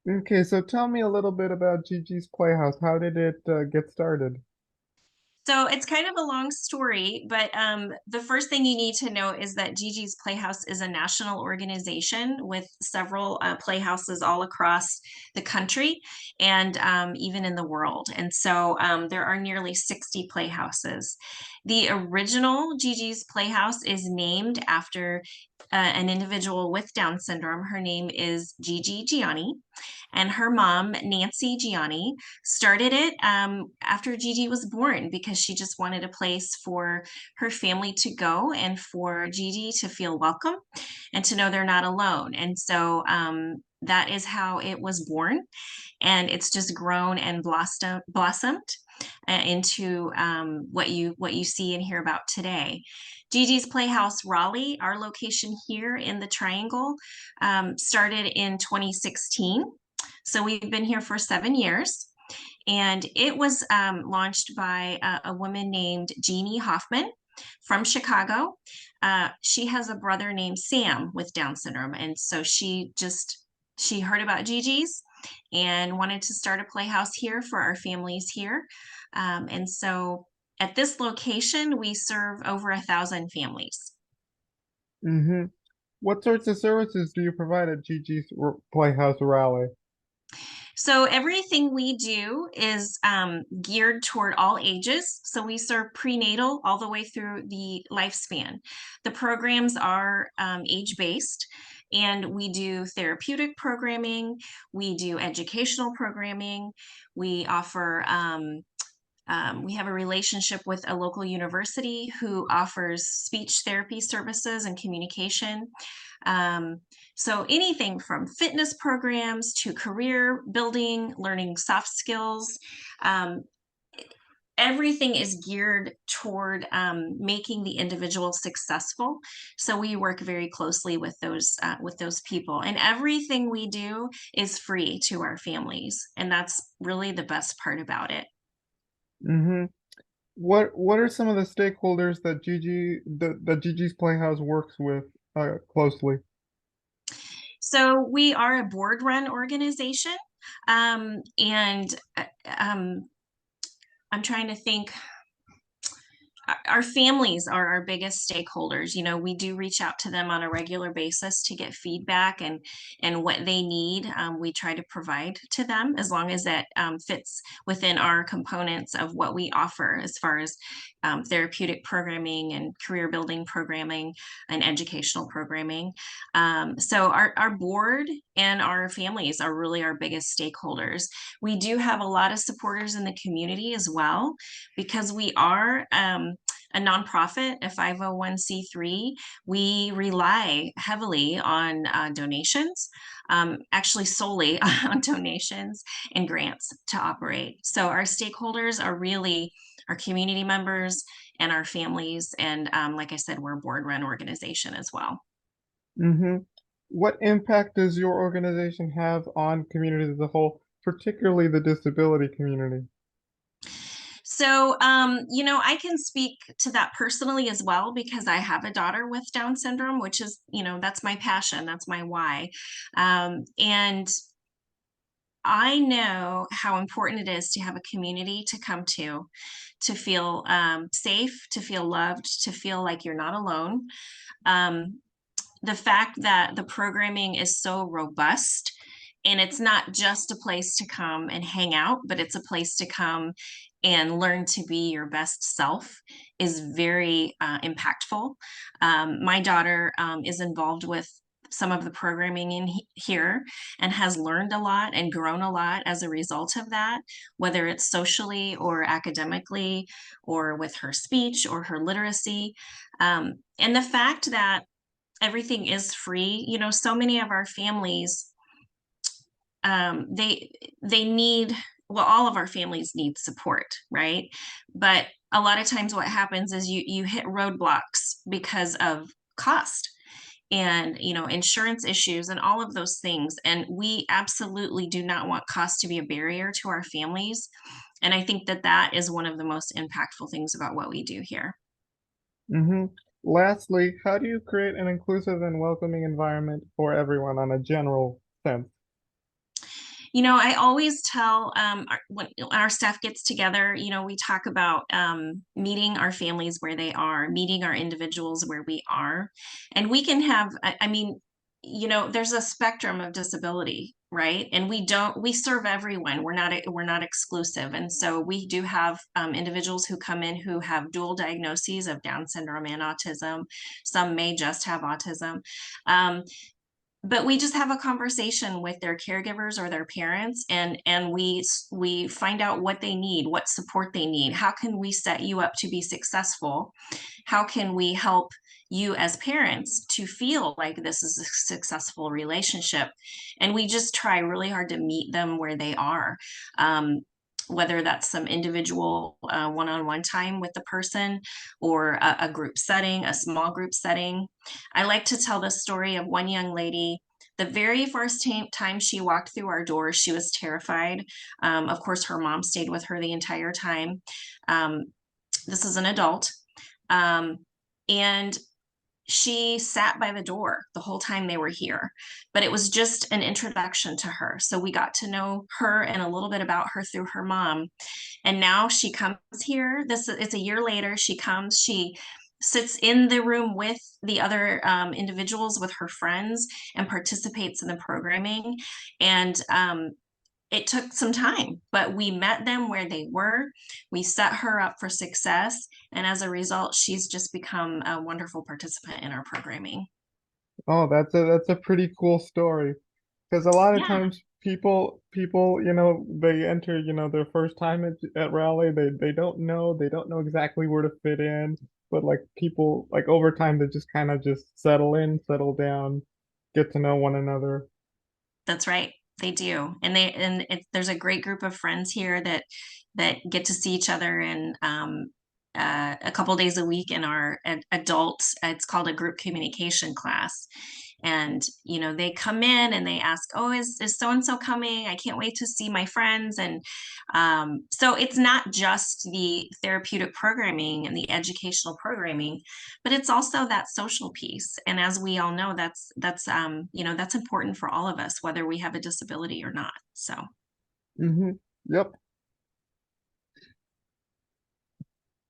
Okay, so tell me a little bit about Gigi's Playhouse. How did it get started? So it's kind of a long story, but the first thing you need to know is that Gigi's Playhouse is a national organization with several playhouses all across the country and even in the world. And so there are nearly 60 playhouses. The original Gigi's Playhouse is named after an individual with Down syndrome. Her name is Gigi Gianni, and her mom, Nancy Gianni, started it after Gigi was born because she just wanted a place for her family to go and for Gigi to feel welcome and to know they're not alone. And so that is how it was born, and it's just grown and blossomed into what you see and hear about today. Gigi's Playhouse Raleigh, our location here in the Triangle, started in 2016. So we've been here for 7 years, and it was launched by a woman named Jeannie Hoffman from Chicago. She has a brother named Sam with Down syndrome, and so she heard about Gigi's and wanted to start a playhouse here for our families here. And so at this location, we serve over 1,000 families. hmm What sorts of services do you provide at Playhouse Raleigh? So everything we do is geared toward all ages. So we serve prenatal all the way through the lifespan. The programs are age-based, and we do therapeutic programming, we do educational programming, we offer we have a relationship with a local university who offers speech therapy services and communication. Um, so anything from fitness programs to career building, learning soft skills, um, everything is geared toward making the individual successful. So we work very closely with those people, and everything we do is free to our families, and that's really the best part about it. hmm What are some of the stakeholders that Gigi's Playhouse works with closely? So we are a board run organization. And um, I'm trying to think, our families are our biggest stakeholders. You know, we do reach out to them on a regular basis to get feedback and what they need. We try to provide to them as long as that fits within our components of what we offer as far as therapeutic programming and career building programming and educational programming. So our board and our families are really our biggest stakeholders. We do have a lot of supporters in the community as well, because we are a nonprofit, a 501c3. We rely heavily on donations, actually solely on donations and grants to operate. So our stakeholders are really our community members and our families. And like I said, we're a board run organization as well. hmm What impact does your organization have on communities as a whole, particularly the disability community? So, I can speak to that personally as well because I have a daughter with Down syndrome, which is, that's my passion, that's my why. And I know how important it is to have a community to come to feel safe, to feel loved, to feel like you're not alone. Um, the fact that the programming is so robust, and it's not just a place to come and hang out, but it's a place to come and learn to be your best self, is very impactful. My daughter is involved with some of the programming in here and has learned a lot and grown a lot as a result of that, whether it's socially or academically or with her speech or her literacy. And the fact that everything is free. So many of our families, they need, well, all of our families need support, right? But a lot of times what happens is you hit roadblocks because of cost and insurance issues and all of those things, and we absolutely do not want cost to be a barrier to our families. And I think that that is one of the most impactful things about what we do here. hmm Lastly, how do you create an inclusive and welcoming environment for everyone on a general sense? I always tell when our staff gets together, we talk about meeting our families where they are, meeting our individuals where we are. And we can have, I mean, there's a spectrum of disability, right? And we serve everyone. We're not exclusive. And so we do have individuals who come in who have dual diagnoses of Down syndrome and autism. Some may just have autism. Um, but we just have a conversation with their caregivers or their parents, and we find out what they need, what support they need. How can we set you up to be successful? How can we help you as parents to feel like this is a successful relationship? And we just try really hard to meet them where they are. um, whether that's some individual one-on-one time with the person, or a group setting, a small group setting. I like to tell the story of one young lady. The very first time she walked through our doors, she was terrified. Of course, her mom stayed with her the entire time. Um, this is an adult. Um, and she sat by the door the whole time they were here, but it was just an introduction to her. So we got to know her and a little bit about her through her mom. And now she comes here. It's a year later. She comes, she sits in the room with the other individuals, with her friends, and participates in the programming. And it took some time, but we met them where they were. We set her up for success. And as a result, she's just become a wonderful participant in our programming. Oh, that's a pretty cool story. Because a lot of Yeah, times people, they enter, their first time at Raleigh, they don't know exactly where to fit in. But like people, like over time, they just kind of just settle in, settle down, get to know one another. that's right. They do. There's a great group of friends here that get to see each other, and a couple days a week in our adult, it's called a group communication class. And they come in and they ask, oh, is so and so coming? I can't wait to see my friends. And so it's not just the therapeutic programming and the educational programming, but it's also that social piece. And as we all know, that's important for all of us, whether we have a disability or not. So Hmm. Yep.